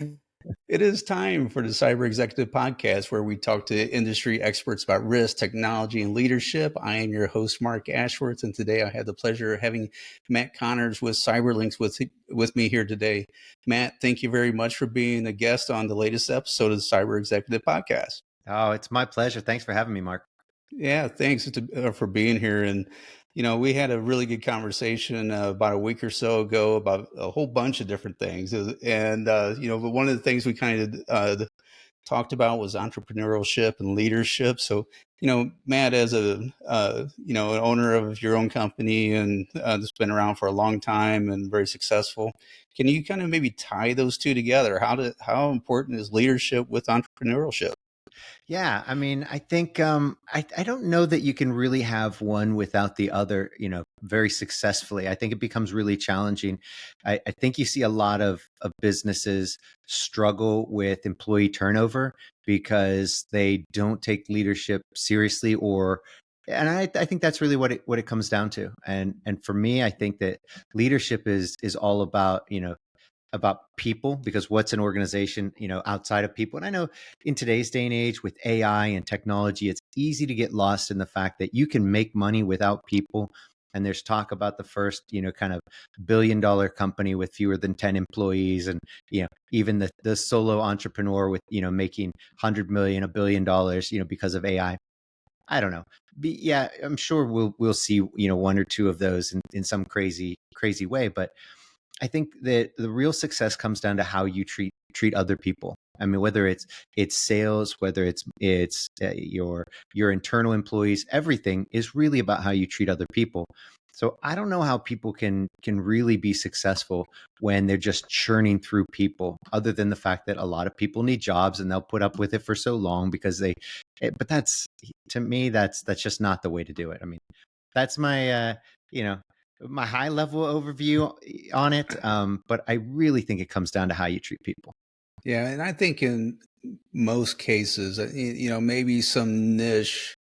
It is time for the Cyber Executive Podcast, where we talk to industry experts about risk, technology, and leadership. I am your host, Marc Ashworth, and today I have the pleasure of having Matt Connors with Cyberlynx with me here today. Matt, thank you very much for being a guest on the latest episode of the Cyber Executive Podcast. Oh, it's my pleasure. Thanks for having me, Mark. Yeah, thanks for being here. And, we had a really good conversation about a week or so ago about a whole bunch of different things. And, but one of the things we kind of talked about was entrepreneurship and leadership. So, Matt, as an owner of your own company and that's been around for a long time and very successful, can you kind of maybe tie those two together? How important is leadership with entrepreneurship? Yeah, I mean, I think I don't know that you can really have one without the other, very successfully. I think it becomes really challenging. I think you see a lot of businesses struggle with employee turnover because they don't take leadership seriously, and I think that's really what it comes down to. And for me, I think that leadership is all about people, because what's an organization, outside of people? And I know in today's day and age with AI and technology, it's easy to get lost in the fact that you can make money without people. And there's talk about the first, kind of billion-dollar company with fewer than 10 employees. And, even the solo entrepreneur with, making 100 million, $1 billion, because of AI. I don't know. Yeah, I'm sure we'll see, one or two of those in some crazy way. But I think that the real success comes down to how you treat other people. I mean, whether it's sales, whether it's your internal employees, everything is really about how you treat other people. So I don't know how people can really be successful when they're just churning through people, other than the fact that a lot of people need jobs and they'll put up with it for so long because but that's, to me, that's just not the way to do it. I mean, that's my high level overview on it. But I really think it comes down to how you treat people. Yeah, and I think in most cases, maybe some niche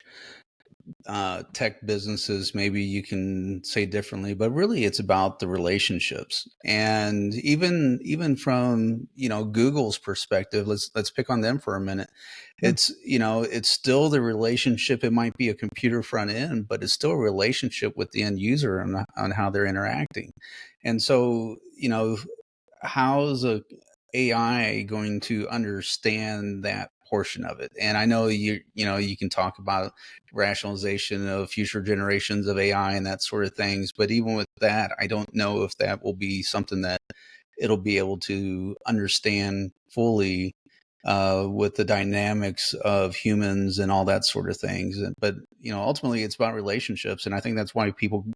tech businesses, maybe you can say differently, but really it's about the relationships. And even from Google's perspective, let's pick on them for a minute. Yeah. It's still the relationship. It might be a computer front end, but it's still a relationship with the end user on how they're interacting. And so how's a AI going to understand that portion of it? And I know you can talk about rationalization of future generations of AI and that sort of things, but even with that, I don't know if that will be something that it'll be able to understand fully with the dynamics of humans and all that sort of things. But ultimately, it's about relationships, and I think that's why people,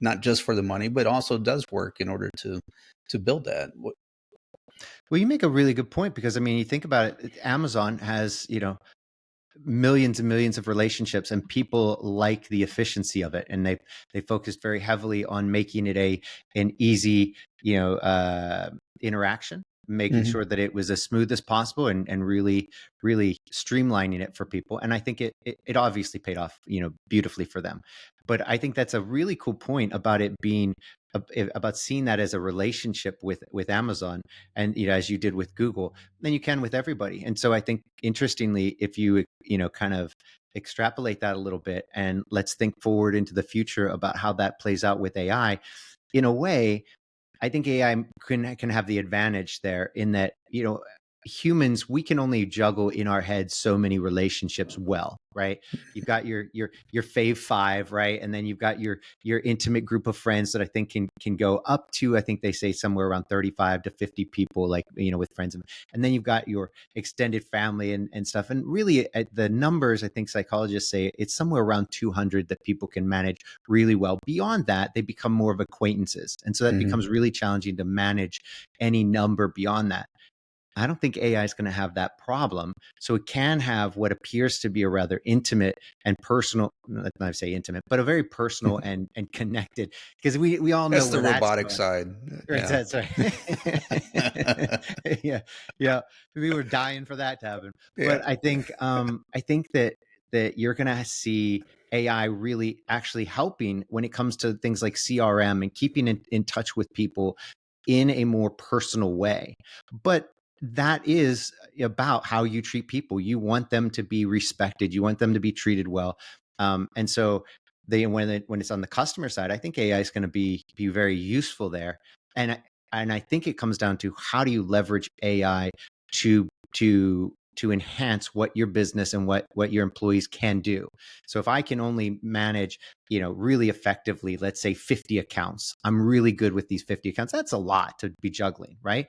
not just for the money, but also does work in order to build that. Well, you make a really good point, because I mean, you think about it, Amazon has, millions and millions of relationships, and people like the efficiency of it, and they focused very heavily on making it an easy, interaction, making Mm-hmm. sure that it was as smooth as possible, and really streamlining it for people. And I think it obviously paid off, beautifully for them. But I think that's a really cool point about it being about seeing that as a relationship with Amazon, and as you did with Google, then you can with everybody. And so I think, interestingly, if you kind of extrapolate that a little bit, and let's think forward into the future about how that plays out with AI, in a way, I think AI can have the advantage there, in that, humans, we can only juggle in our heads so many relationships well, right? You've got your fave five, right? And then you've got your intimate group of friends that I think can go up to, I think they say somewhere around 35 to 50 people, like, with friends. And then you've got your extended family and stuff. And really, the numbers, I think psychologists say it's somewhere around 200 that people can manage really well. Beyond that, they become more of acquaintances. And so that becomes really challenging to manage any number beyond that. I don't think AI is going to have that problem. So it can have what appears to be a rather intimate and personal, not say intimate, but a very personal and connected, because we all know That's the where that's robotic going. side. Right, Yeah. that's right. Yeah, yeah. We were dying for that to happen. Yeah. But I think that you're going to see AI really actually helping when it comes to things like CRM and keeping in touch with people in a more personal way. But that is about how you treat people. You want them to be respected. You want them to be treated well. And so when it's on the customer side, I think AI is going to be very useful there. And I think it comes down to how do you leverage AI to enhance what your business and what your employees can do. So if I can only manage, really effectively, let's say 50 accounts, I'm really good with these 50 accounts. That's a lot to be juggling, right?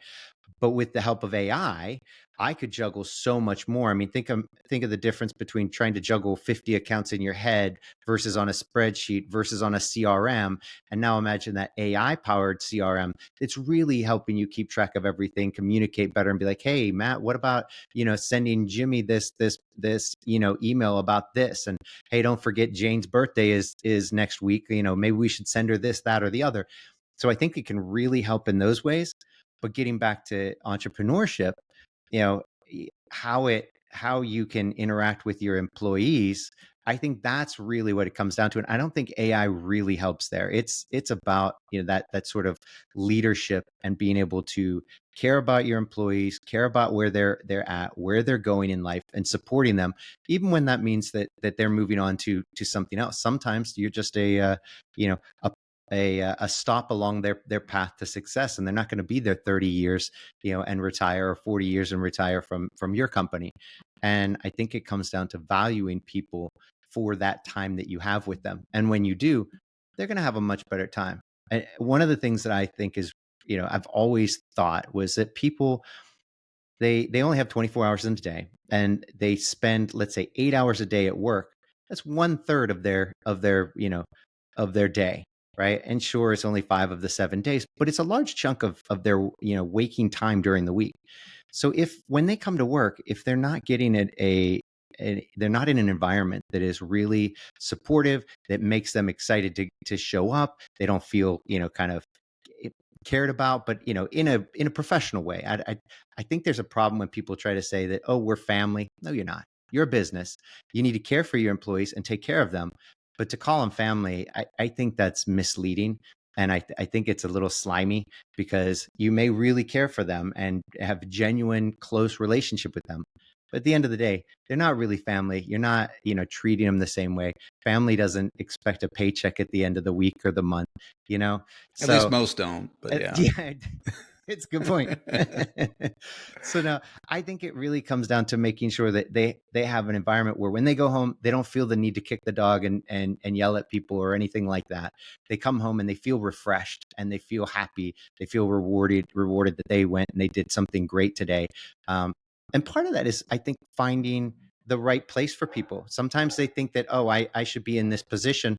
But with the help of AI, I could juggle so much more. I mean, think of the difference between trying to juggle 50 accounts in your head versus on a spreadsheet versus on a CRM. And now imagine that AI powered CRM. It's really helping you keep track of everything, communicate better, and be like, hey, Matt, what about, sending Jimmy this email about this? And hey, don't forget Jane's birthday is next week. Maybe we should send her this, that, or the other. So I think it can really help in those ways. But getting back to entrepreneurship, you know, how you can interact with your employees, I think that's really what it comes down to. And I don't think AI really helps there. It's about, that sort of leadership and being able to care about your employees, care about where they're at, where they're going in life, and supporting them, even when that means that they're moving on to something else. Sometimes you're just a a stop along their path to success, and they're not going to be there 30 years, and retire, or 40 years and retire from your company. And I think it comes down to valuing people for that time that you have with them. And when you do, they're going to have a much better time. And one of the things that I think is, I've always thought was that people, they only have 24 hours in a day, and they spend, let's say, 8 hours a day at work. That's 1/3 of their day, right? And sure, it's only 5 of the 7 days, but it's a large chunk of their waking time during the week. So if when they come to work, if they're not getting they're not in an environment that is really supportive, that makes them excited to show up, they don't feel kind of cared about, but in a professional way. I think there's a problem when people try to say that, oh, we're family. No, you're not. You're a business. You need to care for your employees and take care of them. But to call them family, I think that's misleading. And I think it's a little slimy, because you may really care for them and have a genuine, close relationship with them. But at the end of the day, they're not really family. You're not, treating them the same way. Family doesn't expect a paycheck at the end of the week or the month, At least So, most don't, but yeah. yeah, it's a good point. So now I think it really comes down to making sure that they have an environment where when they go home, they don't feel the need to kick the dog and yell at people or anything like that. They come home and they feel refreshed, and they feel happy. They feel rewarded that they went and they did something great today. And part of that is, I think, finding the right place for people. Sometimes they think that, oh, I should be in this position.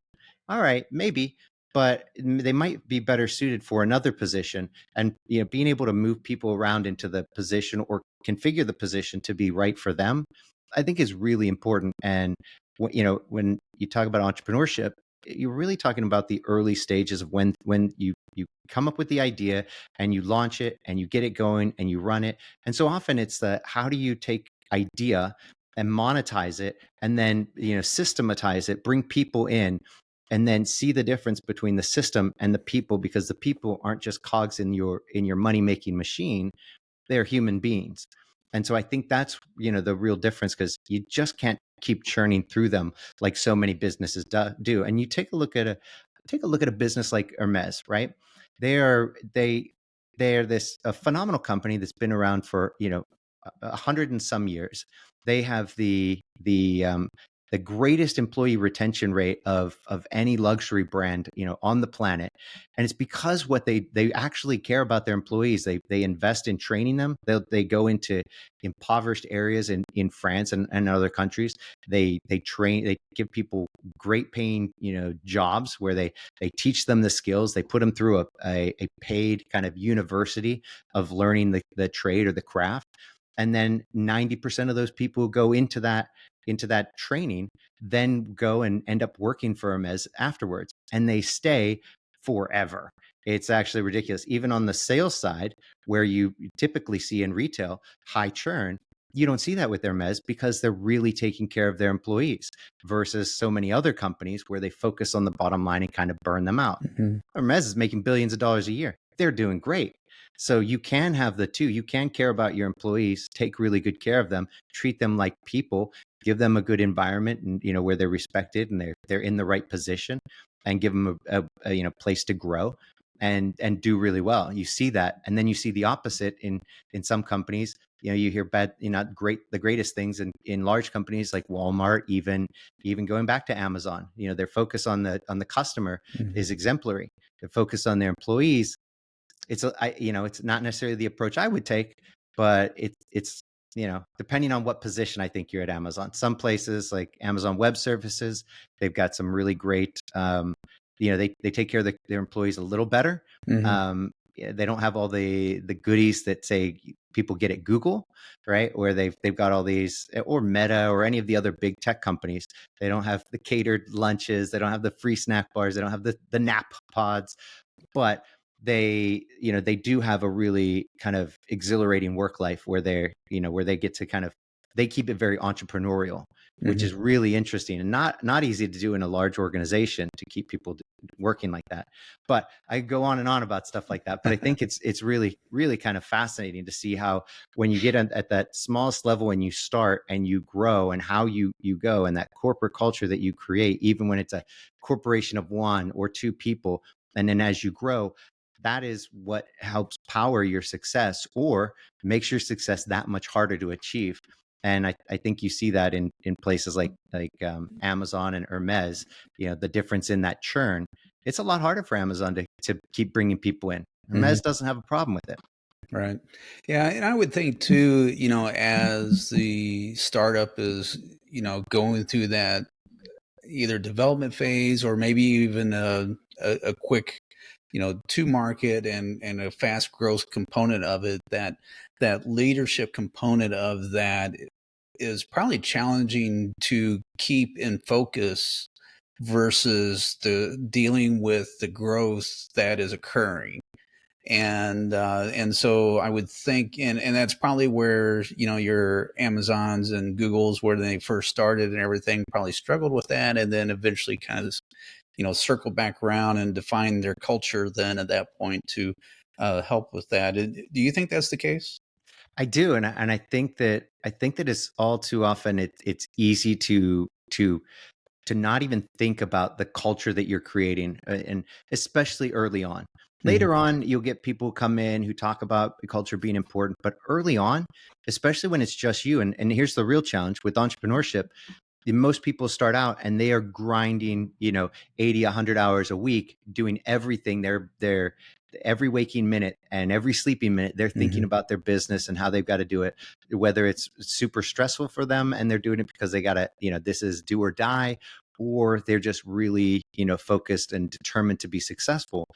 All right, maybe, but they might be better suited for another position. And being able to move people around into the position, or configure the position to be right for them, I think is really important. And when you talk about entrepreneurship, you're really talking about the early stages of when you come up with the idea, and you launch it, and you get it going, and you run it. And so often it's how do you take idea and monetize it, and then systematize it, bring people in, and then see the difference between the system and the people, because the people aren't just cogs in your money making machine. They're human beings. And so I think that's the real difference, because you just can't keep churning through them like so many businesses do. And you take a look at a business like Hermes, right? They're this a phenomenal company that's been around for 100 and some years. They have the greatest employee retention rate of any luxury brand on the planet. And it's because what they actually care about their employees. They invest in training them. They go into impoverished areas in France and other countries. They give people great paying jobs, where they teach them the skills. They put them through a paid kind of university of learning the trade or the craft. And then 90% of those people who go into that training then go and end up working for Hermes afterwards, and they stay forever. It's actually ridiculous. Even on the sales side, where you typically see in retail high churn, you don't see that with Hermes, because they're really taking care of their employees, versus so many other companies where they focus on the bottom line and kind of burn them out. Mhm. Hermes is making billions of dollars a year. They're doing great. So you can have the two. You can care about your employees, take really good care of them, treat them like people, give them a good environment, and where they're respected and they're in the right position, and give them a place to grow and do really well. You see that, and then you see the opposite in some companies. You hear bad, the greatest things in large companies like Walmart, even going back to Amazon. Their focus on the customer is exemplary. Their focus on their employees, it's not necessarily the approach I would take, but it's depending on what position I think you're at Amazon. Some places like Amazon Web Services, they've got some really great, they take care of their employees a little better. They don't have all the goodies that say people get at Google, right? Where they've got all these, or Meta, or any of the other big tech companies. They don't have the catered lunches. They don't have the free snack bars. They don't have the nap pods, but they do have a really kind of exhilarating work life where where they get to they keep it very entrepreneurial, which is really interesting and not easy to do in a large organization, to keep people working like that. But I go on and on about stuff like that, but I think it's really, really kind of fascinating to see how, when you get at that smallest level and you start and you grow, and how you go, and that corporate culture that you create, even when it's a corporation of one or two people, and then as you grow, that is what helps power your success, or makes your success that much harder to achieve. And I think you see that in places like Amazon and Hermes. The difference in that churn. It's a lot harder for Amazon to keep bringing people in. Hermes doesn't have a problem with it. Right. Yeah. And I would think too, as the startup is, going through that either development phase, or maybe even a quick, to market and a fast growth component of it, that leadership component of that is probably challenging to keep in focus versus the dealing with the growth that is occurring. And so I would think, and that's probably where your Amazons and Googles, where they first started and everything, probably struggled with that, and then eventually kind of circle back around and define their culture then at that point to help with that. Do you think that's the case? I do, and I think that it's all too often it's easy to not even think about the culture that you're creating, and especially early on. Later on, you'll get people who come in who talk about the culture being important, but early on, especially when it's just you, and here's the real challenge with entrepreneurship. Most people start out and they are grinding 80, 100 hours a week, doing everything. They're every waking minute and every sleeping minute, they're thinking about their business and how they've got to do it, whether it's super stressful for them and they're doing it because they got to, this is do or die, or they're just really focused and determined to be successful.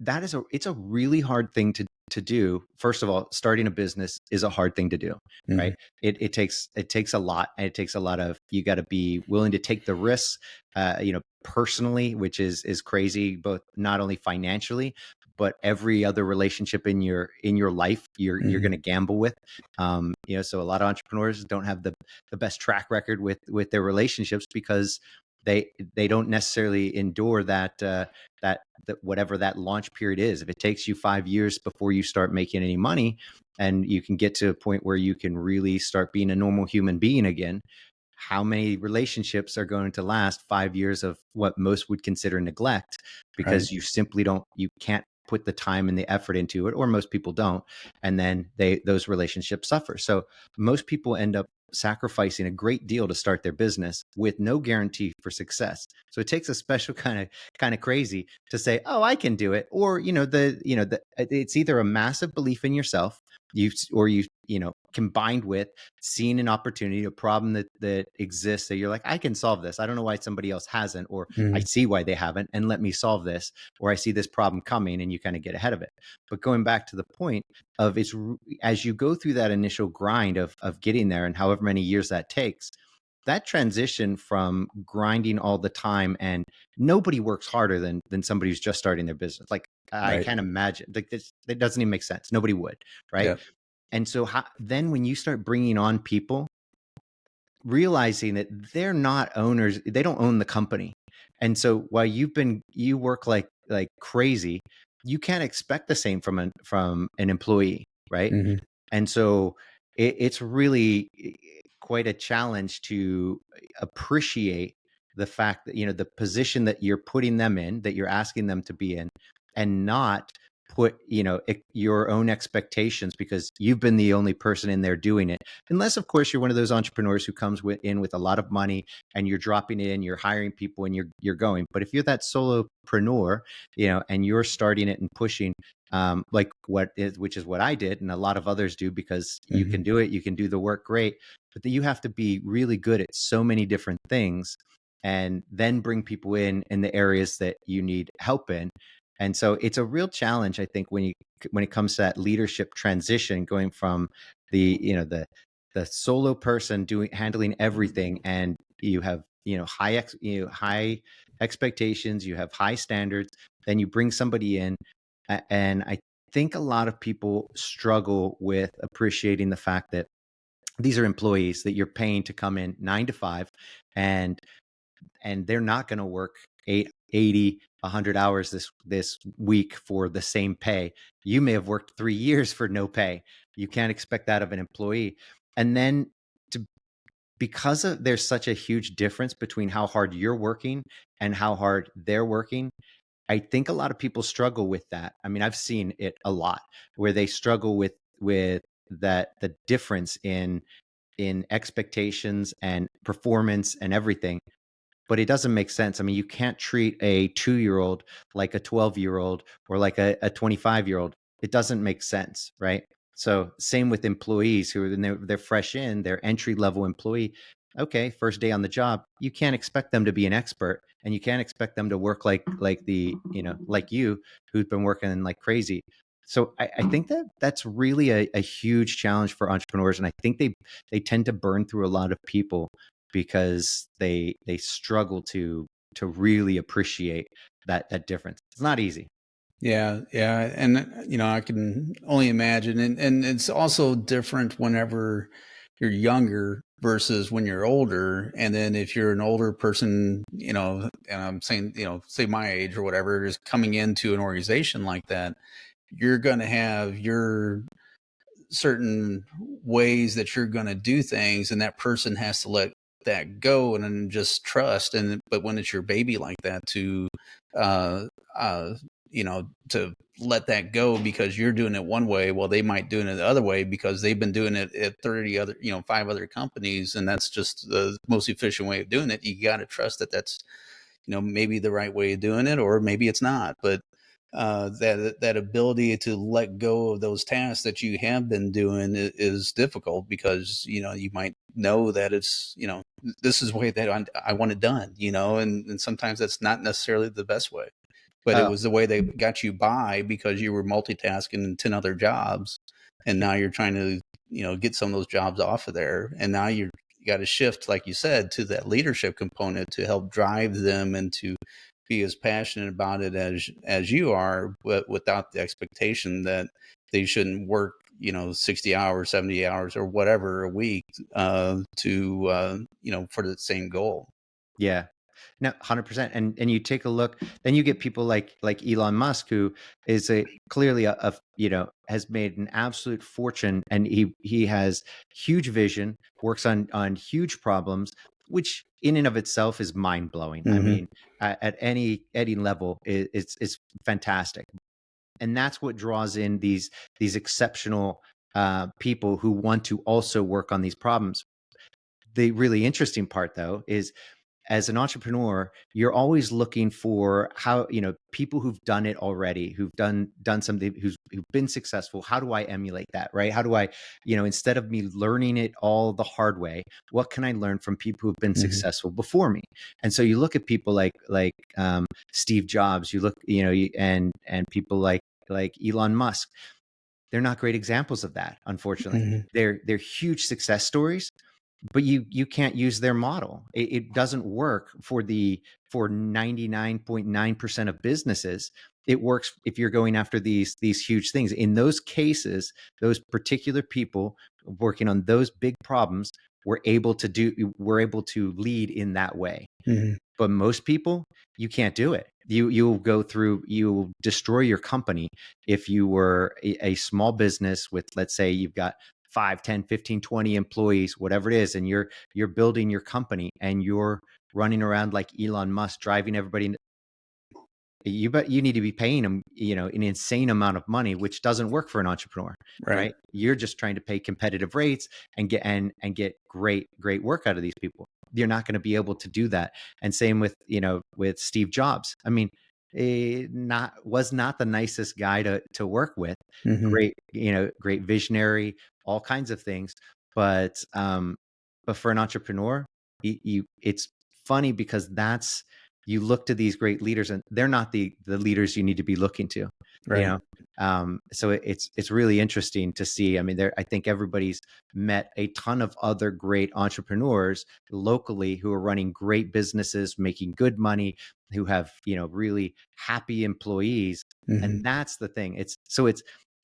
It's a really hard thing to do. First of all, starting a business is a hard thing to do, right? It takes a lot, and it takes a lot of, you got to be willing to take the risks, personally, which is crazy, both not only financially, but every other relationship in your life, you're going to gamble with. So a lot of entrepreneurs don't have the best track record with their relationships, because they don't necessarily endure that whatever that launch period is. If it takes you 5 years before you start making any money, and you can get to a point where you can really start being a normal human being again, how many relationships are going to last 5 years of what most would consider neglect, because you simply you can't put the time and the effort into it, or most people don't, and then those relationships suffer. So most people end up sacrificing a great deal to start their business with no guarantee for success. So it takes a special kind of crazy to say, oh, I can do it. Or, it's either a massive belief in yourself, combined with seeing an opportunity, a problem that exists, that you're like, I can solve this. I don't know why somebody else hasn't, or I see why they haven't, and let me solve this, or I see this problem coming, and you kind of get ahead of it. But going back to the point of, it's as you go through that initial grind of getting there, and however many years that takes, that transition from grinding all the time, and nobody works harder than somebody who's just starting their business. Like, I can't imagine, like, this, it doesn't even make sense. Nobody would, right? Yeah. And so then when you start bringing on people, realizing that they're not owners, they don't own the company. And so while you work like crazy, you can't expect the same from an employee, right? Hmm. And so it's really quite a challenge to appreciate the fact that, the position that you're putting them in, that you're asking them to be in, and not put, your own expectations, because you've been the only person in there doing it. Unless, of course, you're one of those entrepreneurs who comes in with a lot of money, and you're dropping in, you're hiring people, and you're going. But if you're that solopreneur, and you're starting it and pushing, which is what I did, and a lot of others do, because you Hmm. can do it, you can do the work great, but then you have to be really good at so many different things, and then bring people in the areas that you need help in. And so it's a real challenge, I think, when it comes to that leadership transition, going from the solo person handling everything, and you have high expectations, you have high standards, then you bring somebody in, and I think a lot of people struggle with appreciating the fact that these are employees that you're paying to come in 9 to 5, and they're not going to work 100 hours this week for the same pay. You may have worked 3 years for no pay. You can't expect that of an employee. And then, to because there's such a huge difference between how hard you're working and how hard they're working, I think a lot of people struggle with that. I mean, I've seen it a lot, where they struggle with the difference in expectations and performance and everything. But it doesn't make sense. I mean, you can't treat a 2-year-old like a 12-year-old, or like a 25-year-old. It doesn't make sense, right? So same with employees who are, they're fresh in, they're entry level employee. Okay, first day on the job, you can't expect them to be an expert, and you can't expect them to work like you, who's been working like crazy. So I think that's really a huge challenge for entrepreneurs, and I think they tend to burn through a lot of people, because they struggle to really appreciate that difference. It's not easy. Yeah, yeah, and I can only imagine, and it's also different whenever you're younger versus when you're older. And then if you're an older person, and I'm saying, say my age or whatever, is coming into an organization like that, you're going to have your certain ways that you're going to do things, and that person has to let that go and then just trust. And but when it's your baby like that, to uh uh to let that go because you're doing it one way, while they might do it the other way because they've been doing it at 30 other, 5 other companies, and that's just the most efficient way of doing it. You got to trust that that's maybe the right way of doing it, or maybe it's not. But that ability to let go of those tasks that you have been doing is difficult, because you might know that it's this is the way that I want it done, and sometimes that's not necessarily the best way, but it Oh, was the way that got you by because you were multitasking in 10 other jobs, and now you're trying to get some of those jobs off of there, and now you got to shift, like you said, to that leadership component to help drive them and to be as passionate about it as you are, but without the expectation that they shouldn't work 60 hours, 70 hours, or whatever a week, for the same goal. yeah. No, 100%. And you take a look, then you get people like Elon Musk, who is clearly has made an absolute fortune, and he has huge vision, works on huge problems, which in and of itself is mind blowing. I Hmm. mean, at any level, it's fantastic. And that's what draws in these exceptional people who want to also work on these problems. The really interesting part, though, is, as an entrepreneur, you're always looking for how, people who've done it already, who've done something, who've been successful. How do I emulate that, right? How do I, instead of me learning it all the hard way, what can I learn from people who've been Hmm. successful before me? And so you look at people like Steve Jobs, you look, and people like Elon Musk. They're not great examples of that, unfortunately. Hmm. They're huge success stories, but you can't use their model. It doesn't work for 99.9% of businesses. It works if you're going after these huge things. In those cases, those particular people working on those big problems were able to lead in that way. Hmm. But most people, you can't do it. you'll go through, you'll destroy your company if you were a small business with, let's say you've got 5, 10, 15, 20 employees, whatever it is, and you're building your company and you're running around like Elon Musk, driving everybody. You need to be paying them, an insane amount of money, which doesn't work for an entrepreneur, Right. right? You're just trying to pay competitive rates and get great work out of these people. You're not going to be able to do that. And same with Steve Jobs. I mean, was not the nicest guy to work with. Hmm. Great visionary, all kinds of things. But for an entrepreneur, it's funny because you look to these great leaders and they're not the leaders you need to be looking to, you Right. know. So it's really interesting to see. I mean, I think everybody's met a ton of other great entrepreneurs locally who are running great businesses, making good money, who have really happy employees. And Hmm. that's the thing.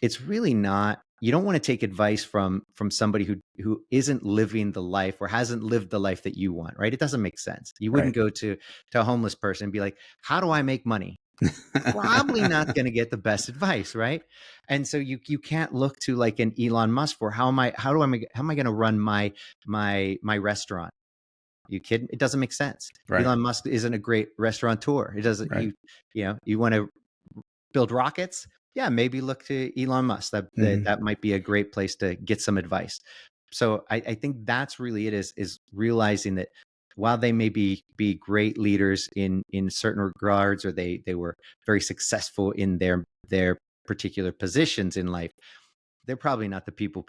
It's really not, you don't want to take advice from somebody who isn't living the life or hasn't lived the life that you want, right? It doesn't make sense. You wouldn't Right. go to a homeless person and be like, how do I make money? Probably not going to get the best advice, right? And so you can't look to like an Elon Musk for how am I going to run my restaurant? You kidding? It doesn't make sense. Right. Elon Musk isn't a great restaurateur. It doesn't, Right. you want to build rockets? Yeah, maybe look to Elon Musk. Hmm. That might be a great place to get some advice. So I think that's really it, is realizing that while they may be great leaders in certain regards, or they were very successful in their particular positions in life, they're probably not the people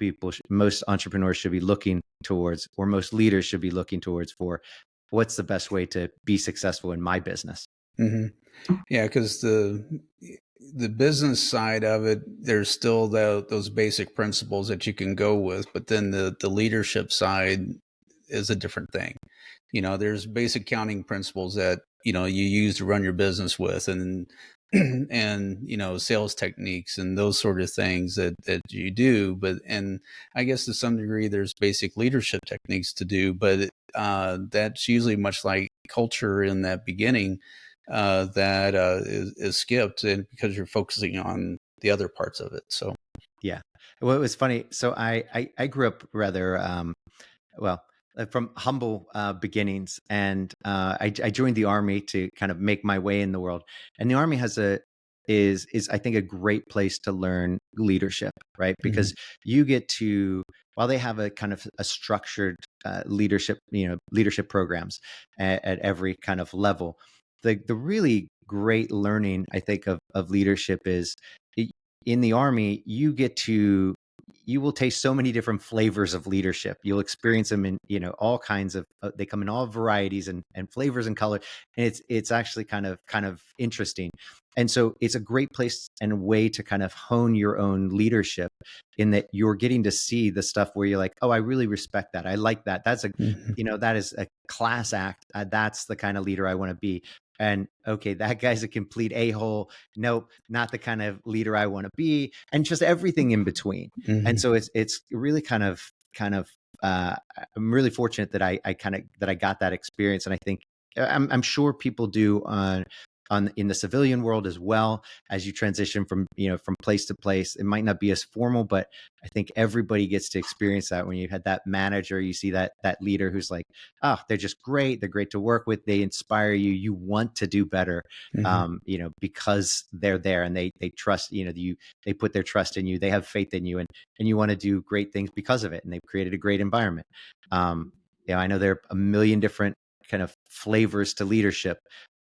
most entrepreneurs should be looking towards, or most leaders should be looking towards, for what's the best way to be successful in my business. Hmm. Yeah, because the business side of it, there's still those basic principles that you can go with, but then the leadership side is a different thing. There's basic accounting principles that you use to run your business with, and and sales techniques and those sort of things that you do. But and I guess to some degree there's basic leadership techniques to do, but that's usually much like culture in that beginning, that is skipped, and because you're focusing on the other parts of it. So. Yeah. Well, it was funny. So I grew up rather well, from humble beginnings, and I joined the army to kind of make my way in the world. And the army is I think a great place to learn leadership, right? Hmm. Because you get to, while they have a kind of a structured leadership programs at every kind of level, the really great learning I think of leadership is, in the army you will taste so many different flavors of leadership. You'll experience them in all kinds of they come in all varieties and flavors and color, and it's actually kind of interesting. And so it's a great place and a way to kind of hone your own leadership, in that you're getting to see the stuff where you're like, oh, I really respect that, I like that, Hmm. that is a class act. That's the kind of leader I want to be. And okay, that guy's a complete a-hole. Nope, not the kind of leader I want to be, and just everything in between. And Hmm. so it's really kind of I'm really fortunate that I got that experience. And I think I'm sure people do on in the civilian world as well, as you transition from place to place. It might not be as formal, but I think everybody gets to experience that. When you had that manager, you see that leader who's like, oh, they're just great, they're great to work with, they inspire you, you want to do better, Hmm. because they're there and they trust, they put their trust in you, they have faith in you, and you want to do great things because of it, and they've created a great environment. I know there are a million different kind of flavors to leadership,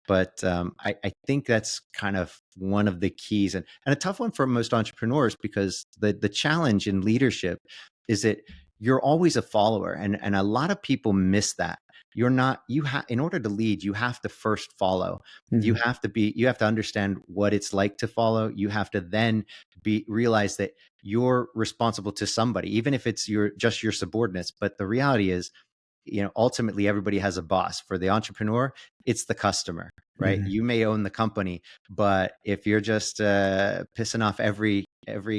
but I think that's kind of one of the keys, and a tough one for most entrepreneurs, because the challenge in leadership is that you're always a follower, and a lot of people miss that. You're not, in order to lead, you have to first follow. Hmm. You have to understand what it's like to follow. You have to then realize that you're responsible to somebody, even if it's just your subordinates. But the reality is, ultimately everybody has a boss. For the entrepreneur, it's the customer, right? Hmm. You may own the company, but if you're just pissing off every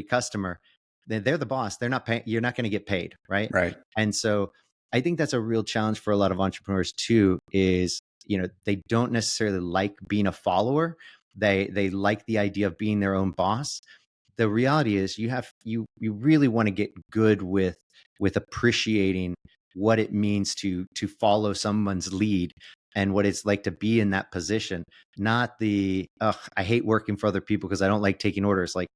customer, then they're the boss. They're not paying. You're not going to get paid, right? Right. And so I think that's a real challenge for a lot of entrepreneurs too. Is they don't necessarily like being a follower. They like the idea of being their own boss. The reality is you really want to get good with appreciating what it means to follow someone's lead and what it's like to be in that position. Not the, I hate working for other people because I don't like taking orders. Like,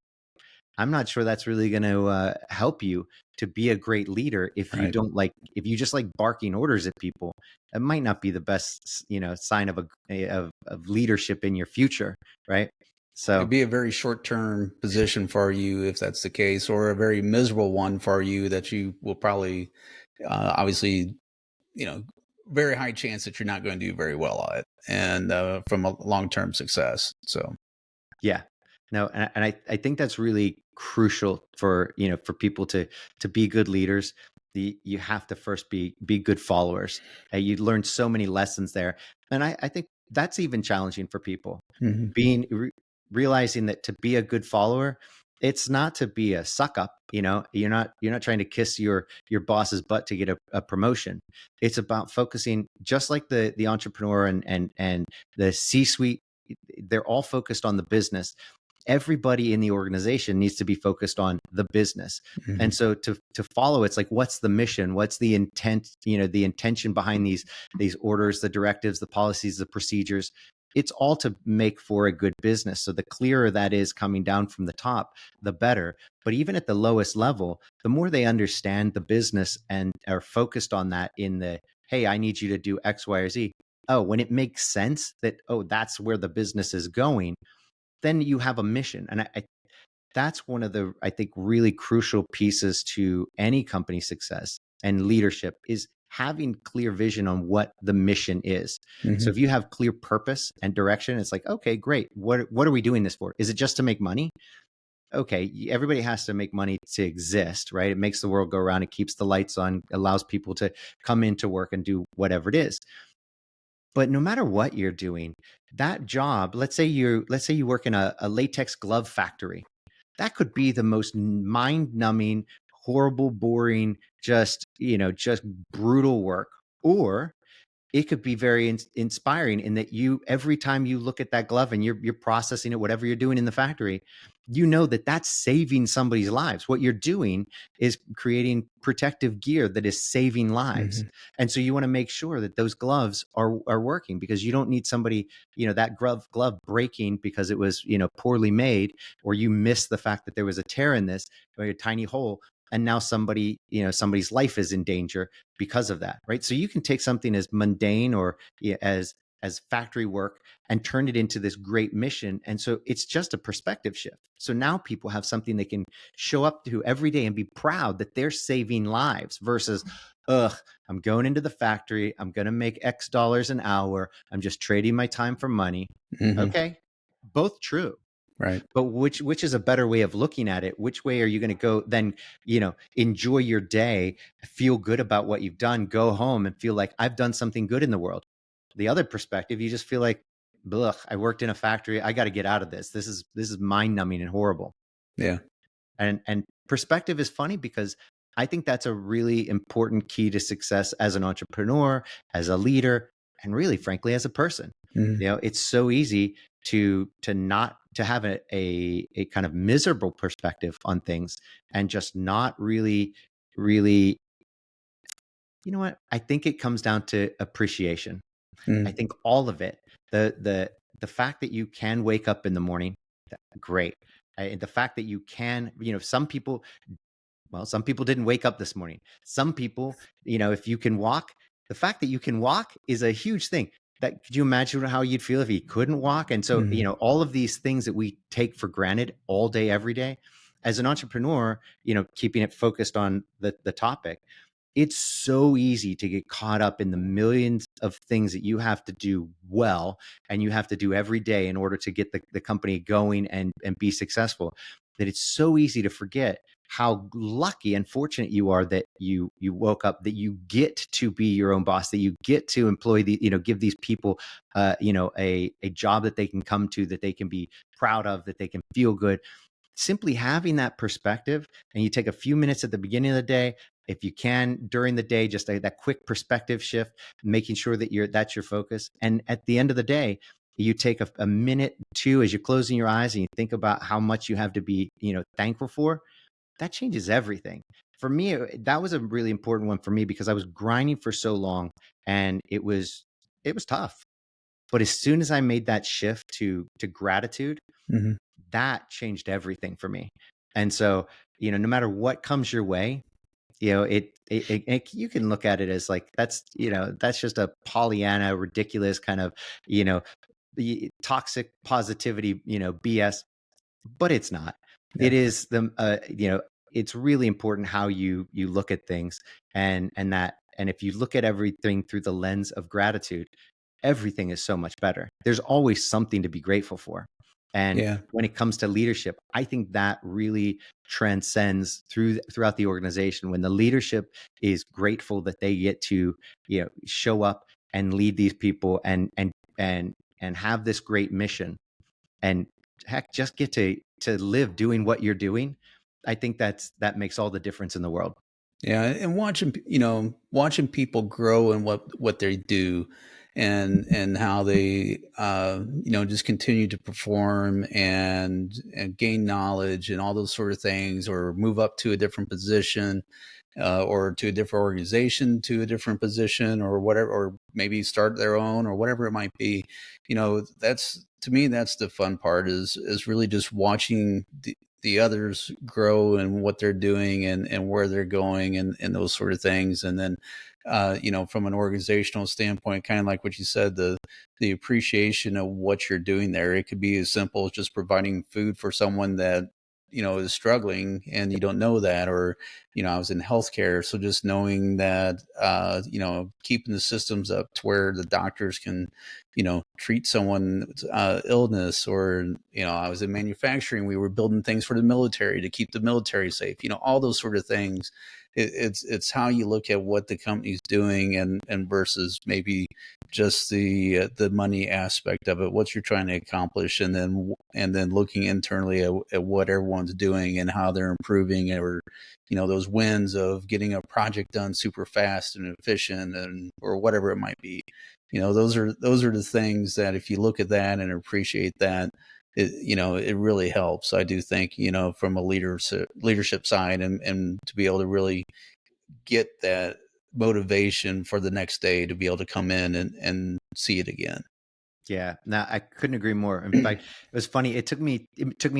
I'm not sure that's really going to help you to be a great leader if you Right. don't like, if you just like barking orders at people. It might not be the best, sign of leadership in your future, right? It'd So be a very short-term position for you if that's the case, or a very miserable one for you that you will probably, obviously, you know, very high chance that you're not going to do very well at, and from a long-term success. So, yeah, no, and I think that's really crucial for for people to be good leaders. You have to first be good followers. You learn so many lessons there, and I think that's even challenging for people. mhm. Realizing that to be a good follower, it's not to be a suck up. You're not trying to kiss your boss's butt to get a promotion. It's about focusing, just like the entrepreneur and the C-suite. They're all focused on the business. Everybody in the organization needs to be focused on the business. And Mhm. so to follow, it's like, what's the mission? What's the intent, the intention behind these orders, the directives, the policies, the procedures? It's all to make for a good business. So the clearer that is coming down from the top, the better. But even at the lowest level, the more they understand the business and are focused on that in the, hey, I need you to do X, Y, or Z. Oh, when it makes sense that, oh, that's where the business is going, then you have a mission. And that's one of the, I think, really crucial pieces to any company success and leadership, is having clear vision on what the mission is. So Mhm. if you have clear purpose and direction, it's like, okay, great. What are we doing this for? Is it just to make money? Okay, everybody has to make money to exist, right? It makes the world go around. It keeps the lights on, allows people to come into work and do whatever it is. But no matter what you're doing, that job, let's say you work in a latex glove factory. That could be the most mind-numbing, horrible, boring, just brutal work. Or it could be very inspiring in that you, every time you look at that glove and you're processing it, whatever you're doing in the factory, you know that that's saving somebody's lives. What you're doing is creating protective gear that is saving lives. Mhm. And so you want to make sure that those gloves are working, because you don't need somebody, that glove breaking because it was, poorly made, or you miss the fact that there was a tear in this, or a tiny hole, and now somebody's life is in danger because of that, right? So you can take something as mundane or as factory work and turn it into this great mission. And so it's just a perspective shift. So now people have something they can show up to every day and be proud that they're saving lives, versus, ugh, I'm going into the factory, I'm going to make X dollars an hour, I'm just trading my time for money. Mhm. Okay, both true. Right. But which is a better way of looking at it? Which way are you going to go then? Enjoy your day, feel good about what you've done, go home and feel like I've done something good in the world. The other perspective, you just feel like, ugh, I worked in a factory, I got to get out of this. This is mind numbing and horrible. Yeah. And perspective is funny, because I think that's a really important key to success as an entrepreneur, as a leader, and really, frankly, as a person. Mhm. It's so easy to not to have a kind of miserable perspective on things, and just not really, I think it comes down to appreciation. I Mhm. think all of it, the fact that you can wake up in the morning, great. The fact that you can, some people didn't wake up this morning. Some people, if you can walk, the fact that you can walk is a huge thing. That, could you imagine how you'd feel if you couldn't walk? And so, Mhm. all of these things that we take for granted all day, every day, as an entrepreneur, keeping it focused on the topic, it's so easy to get caught up in the millions of things that you have to do well, and you have to do every day in order to get the company going and be successful, that it's so easy to forget how lucky and fortunate you are that you woke up, that you get to be your own boss, that you get to employ give these people a job that they can come to, that they can be proud of, that they can feel good. Simply having that perspective, and you take a few minutes at the beginning of the day, If you can during the day, just that quick perspective shift, making sure that that's your focus. And at the end of the day, you take a minute, two, as you're closing your eyes and you think about how much you have to be, thankful for. That changes everything. For me, that was a really important one for me because I was grinding for so long, and it was tough. But as soon as I made that shift to gratitude, Hmm. that changed everything for me. And so, no matter what comes your way, you can look at it as like that's just a Pollyanna, ridiculous kind of you know the toxic positivity, BS, but it's not. It Yeah. is it's really important how you look at things, and if you look at everything through the lens of gratitude, everything is so much better. There's always something to be grateful for. And Yeah. when it comes to leadership, I think that really transcends throughout the organization. When the leadership is grateful that they get to, show up and lead these people and have this great mission, and heck, just get to live doing what you're doing. I think that makes all the difference in the world. Yeah, and watching people grow in what they do, and how they just continue to perform and gain knowledge and all those sort of things, or move up to a different position, or to a different organization, to a different position, or whatever, or maybe start their own, or whatever it might be. That's, to me, that's the fun part, is really just watching the others grow and what they're doing, and where they're going, and those sort of things. And then, from an organizational standpoint, kind of like what you said, the appreciation of what you're doing there. It could be as simple as just providing food for someone that, is struggling, and you don't know that. Or, I was in healthcare, so just knowing that, keeping the systems up to where the doctors can, treat someone's illness. Or, I was in manufacturing, we were building things for the military to keep the military safe, all those sort of things. It's how you look at what the company's doing, and versus maybe just the money aspect of it, what you're trying to accomplish, and then looking internally at what everyone's doing and how they're improving. Or, those wins of getting a project done super fast and efficient, or whatever it might be. Those are the things that, if you look at that and appreciate that, it really helps. I do think, from a leadership side, and to be able to really get that motivation for the next day, to be able to come in and see it again. Yeah, no, I couldn't agree more. In fact, it was funny. It took me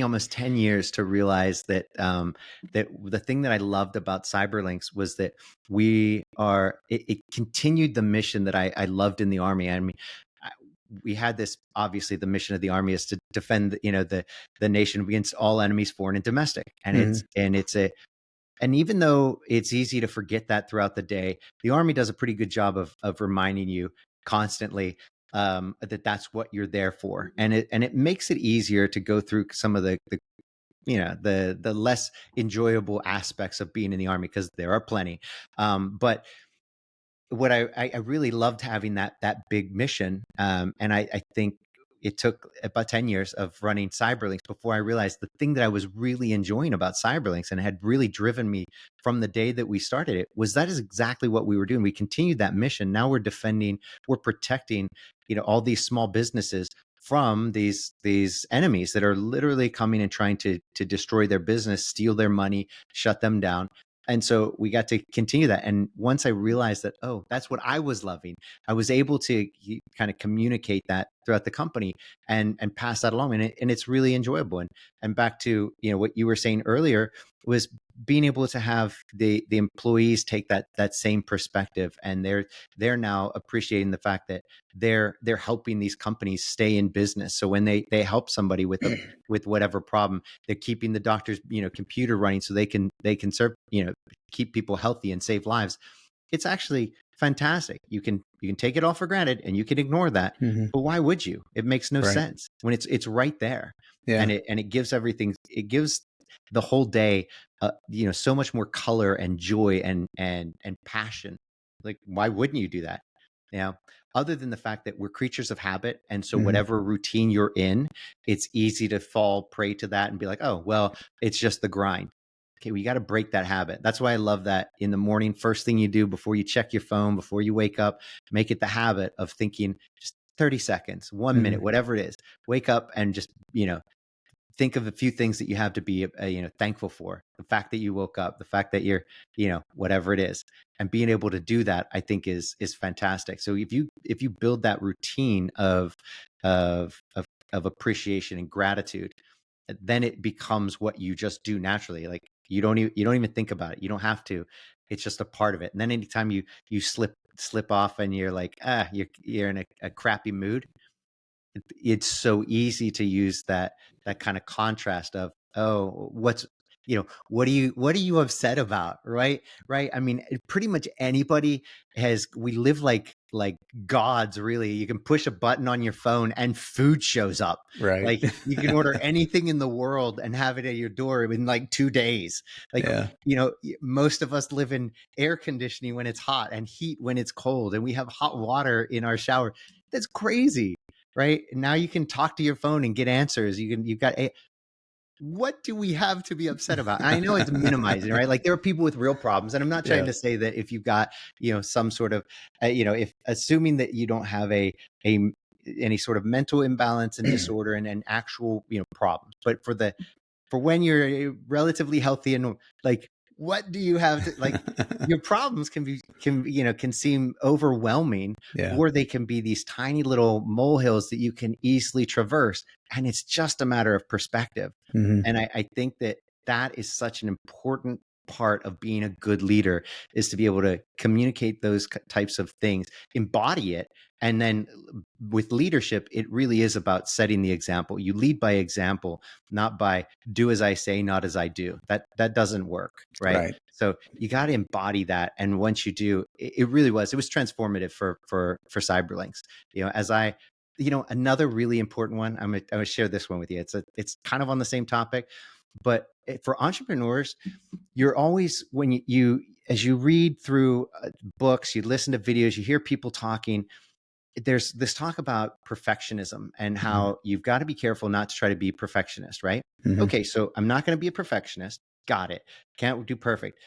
almost 10 years to realize that the thing that I loved about Cyberlynx was that it continued the mission that I loved in the Army. I mean, I- we had this, obviously the mission of the Army is to defend, the nation against all enemies, foreign and domestic. And even though it's easy to forget that throughout the day, the Army does a pretty good job of reminding you constantly, that that's what you're there for, and it makes it easier to go through some of the less enjoyable aspects of being in the Army, because there are plenty. But what I really loved having that big mission, and I think it took about 10 years of running Cyberlynx before I realized the thing that I was really enjoying about Cyberlynx, and had really driven me from the day that we started it, was that is exactly what we were doing. We continued that mission. Now we're protecting, all these small businesses from these enemies that are literally coming and trying to destroy their business, steal their money, shut them down. And so we got to continue that. And once I realized that, oh, that's what I was loving, I was able to kind of communicate that throughout the company, and pass that along. And it's really enjoyable. And back to, what you were saying earlier, was being able to have the employees take that same perspective, and they're now appreciating the fact that they're helping these companies stay in business. So when they help somebody with whatever problem, they're keeping the doctor's, computer running, so they can serve, keep people healthy and save lives. It's actually fantastic. You can take it all for granted, and you can ignore that, Hmm. but why would you? It makes no Right. sense when it's right there. Yeah. And it gives everything. It gives the whole day, so much more color and joy and passion. Like, why wouldn't you do that? Now, other than the fact that we're creatures of habit, and so Hmm. whatever routine you're in, it's easy to fall prey to that and be like, oh, well, it's just the grind. okay, we got to break that habit. That's why I love that in the morning, first thing you do before you check your phone, before you wake up, make it the habit of thinking just 30 seconds, 1 minute, Mhm. whatever it is. Wake up and just, think of a few things that you have to be, thankful for. The fact that you woke up, the fact that you're, whatever it is, and being able to do that, I think is fantastic. So if you build that routine of of of appreciation and gratitude, then it becomes what you just do naturally. Like you don't even think about it. You don't have to. It's just a part of it. And then anytime you slip off and you're like, you're in a crappy mood, it's so easy to use that kind of contrast of, oh, what are you upset about, right? I mean, pretty much anybody we live like gods, really. You can push a button on your phone and food shows up. Right. Like, you can order anything in the world and have it at your door in like 2 days. Like, Yeah. most of us live in air conditioning when it's hot and heat when it's cold, and we have hot water in our shower. That's crazy, right? Now you can talk to your phone and get answers. You've got what do we have to be upset about? And I know it's minimizing, right? Like, there are people with real problems, and I'm not trying Yeah. to say that if you've got, some sort of, if assuming that you don't have a any sort of mental imbalance and disorder and actual, problems, but for when you're relatively healthy and like, what do you have to like? Your problems can seem overwhelming, Yeah. or they can be these tiny little molehills that you can easily traverse, and it's just a matter of perspective. Mhm. And I think that is such an important part of being a good leader, is to be able to communicate those types of things, embody it. And then with leadership, it really is about setting the example. You lead by example, not by do as I say, not as I do. That doesn't work, right? Right. So you got to embody that. And once you do, it really it was transformative for Cyberlynx. Another really important one, I'm gonna share this one with you. It's kind of on the same topic, but for entrepreneurs, you're always, when as you read through books, you listen to videos, you hear people talking, there's this talk about perfectionism and Mhm. how you've got to be careful not to try to be perfectionist, right? Mhm. Okay, so I'm not going to be a perfectionist. Got it. Can't do perfect.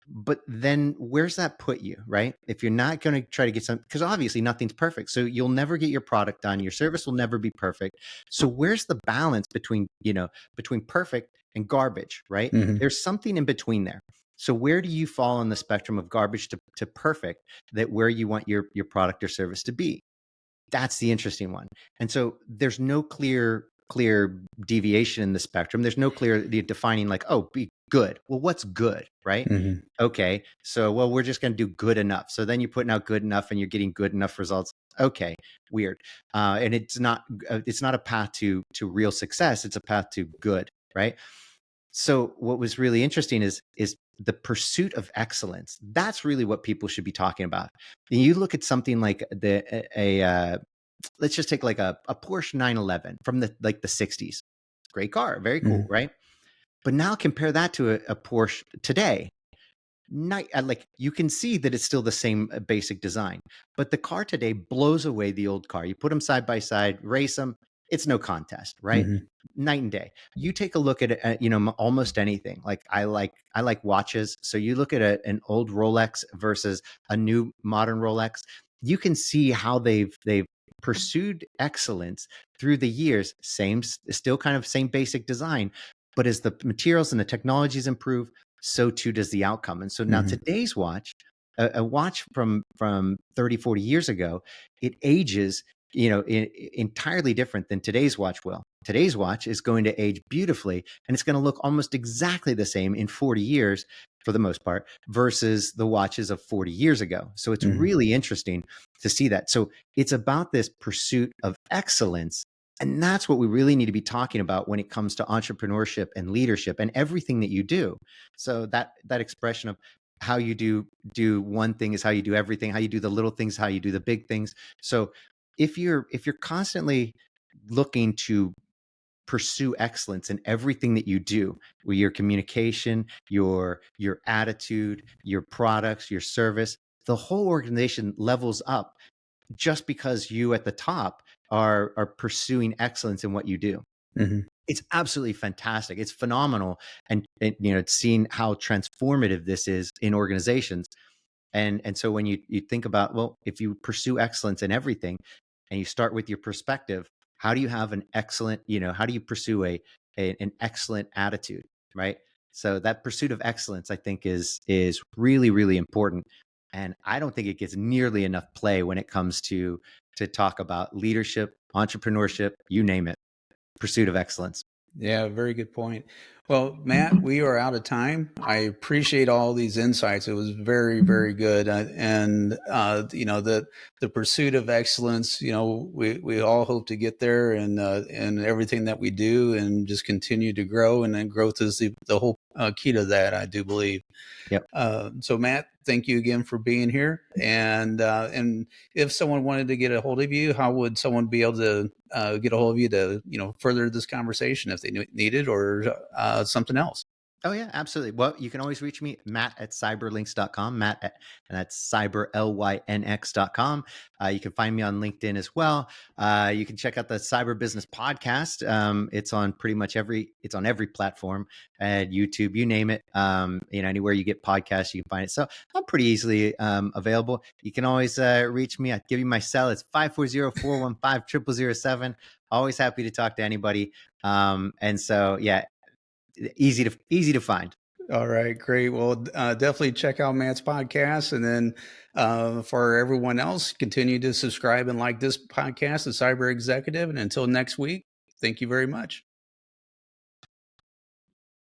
But then where's that put you, right? If you're not going to try to get because obviously nothing's perfect. So you'll never get your product done. Your service will never be perfect. So where's the balance between perfect and garbage, right? Mhm. There's something in between there. So where do you fall on the spectrum of garbage to perfect, that where you want your product or service to be? That's the interesting one. And so there's no clear deviation in the spectrum. There's no clear defining, like, oh, be good. Well, what's good, right? Mhm. Okay, so, well, we're just going to do good enough. So then you're putting out good enough and you're getting good enough results. Okay, weird. And it's not a path to real success. It's a path to good, right? So what was really interesting is the pursuit of excellence. That's really what people should be talking about. And you look at something like let's just take like a Porsche 911 from the 60s. Great car, very cool, Mhm. right? But now compare that to a Porsche today. Like, you can see that it's still the same basic design, but the car today blows away the old car. You put them side by side, race them, it's no contest, right? Mhm. Night and day. You take a look at almost anything. Like, I like watches. So you look at an old Rolex versus a new modern Rolex, you can see how they've pursued excellence through the years. Still kind of same basic design, but as the materials and the technologies improve, so too does the outcome. And so now Mhm. today's watch, a watch from 30, 40 years ago, it ages, entirely different than today's watch will. Today's watch is going to age beautifully, and it's going to look almost exactly the same in 40 years for the most part, versus the watches of 40 years ago. So it's Mhm. really interesting to see that. So it's about this pursuit of excellence. And that's what we really need to be talking about when it comes to entrepreneurship and leadership and everything that you do. So that expression of how you do one thing is how you do everything, how you do the little things, how you do the big things. So if you're constantly looking to pursue excellence in everything that you do, with your communication, your attitude, your products, your service, the whole organization levels up, just because you at the top are pursuing excellence in what you do. Mhm. It's absolutely fantastic. It's phenomenal. And seeing how transformative this is in organizations. And so when you think about, well, if you pursue excellence in everything and you start with your perspective, how do you have an excellent, how do you pursue an excellent attitude, right? So that pursuit of excellence, I think, is really, really important. And I don't think it gets nearly enough play when it comes to talk about leadership, entrepreneurship, you name it, pursuit of excellence. Yeah, very good point. Well, Matt, we are out of time. I appreciate all these insights. It was very, very good. And the pursuit of excellence. We all hope to get there, and everything that we do, and just continue to grow. And then growth is the whole key to that, I do believe. Yep. So Matt, thank you again for being here. And if someone wanted to get a hold of you, how would someone be able to get a hold of you to further this conversation if they need it, or something else? Oh yeah, absolutely. Well, you can always reach me, Matt@cyberlynx.com, and that's cyberlynx.com. You can find me on LinkedIn as well. You can check out the Cyber Business Podcast. It's on it's on every platform, YouTube, you name it. Anywhere you get podcasts, you can find it. So I'm pretty easily available. You can always reach me. I'll give you my cell. It's 540-415-0007. Always happy to talk to anybody. And so, yeah, easy to find. All right, great. Well, definitely check out Matt's podcast. And then for everyone else, continue to subscribe and like this podcast, The Cyber Executive. And until next week, thank you very much.